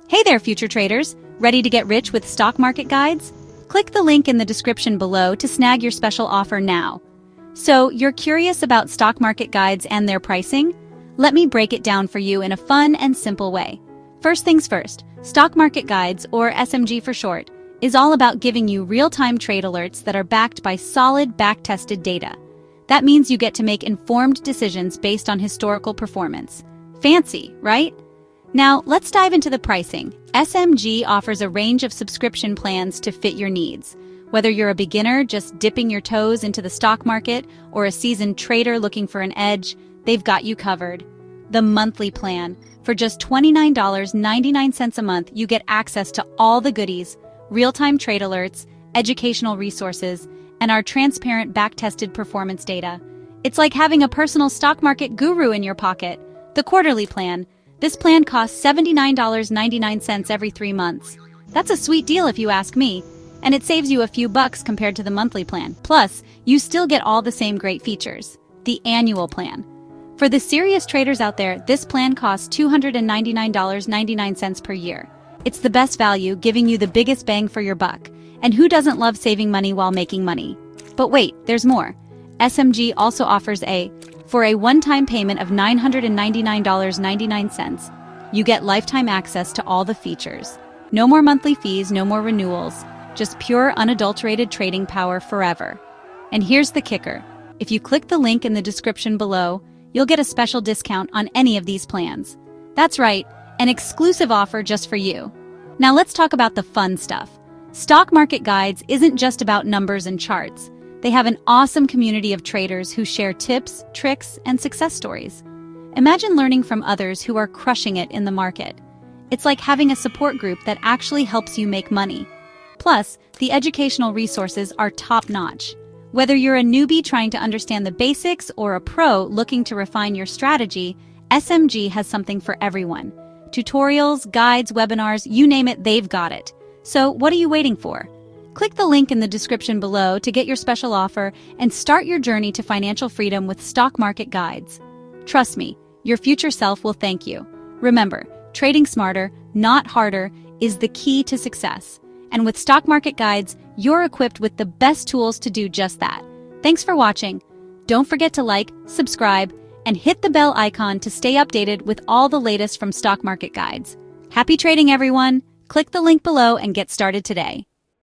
Hey there, future traders! Ready to get rich with stock market guides? Click the link in the description below to snag your special offer now. So, you're curious about stock market guides and their pricing? Let me break it down for you in a fun and simple way. First things first, stock market guides, or SMG for short, is all about giving you real-time trade alerts that are backed by solid, back-tested data. That means you get to make informed decisions based on historical performance. Fancy, right? Now, let's dive into the pricing. SMG offers a range of subscription plans to fit your needs. Whether you're a beginner just dipping your toes into the stock market or a seasoned trader looking for an edge, they've got you covered. The monthly plan. For just $29.99 a month, you get access to all the goodies, real-time trade alerts, educational resources, and our transparent back-tested performance data. It's like having a personal stock market guru in your pocket. The quarterly plan. This plan costs $79.99 every 3 months. That's a sweet deal if you ask me, and it saves you a few bucks compared to the monthly plan. Plus, you still get all the same great features. The annual plan. For the serious traders out there, this plan costs $299.99 per year. It's the best value, giving you the biggest bang for your buck. And who doesn't love saving money while making money? But wait, there's more. SMG also offers for a one-time payment of $999.99, you get lifetime access to all the features. No more monthly fees, no more renewals, just pure unadulterated trading power forever. And here's the kicker. If you click the link in the description below, you'll get a special discount on any of these plans. That's right, an exclusive offer just for you. Now let's talk about the fun stuff. Stock Market Guides isn't just about numbers and charts. They have an awesome community of traders who share tips, tricks, and success stories. Imagine learning from others who are crushing it in the market. It's like having a support group that actually helps you make money. Plus, the educational resources are top-notch. Whether you're a newbie trying to understand the basics or a pro looking to refine your strategy, SMG has something for everyone. Tutorials, guides, webinars, you name it, they've got it. So what are you waiting for? Click the link in the description below to get your special offer and start your journey to financial freedom with Stock Market Guides. Trust me, your future self will thank you. Remember, trading smarter, not harder, is the key to success. And with Stock Market Guides, you're equipped with the best tools to do just that. Thanks for watching. Don't forget to like, subscribe, and hit the bell icon to stay updated with all the latest from Stock Market Guides. Happy trading, everyone! Click the link below and get started today.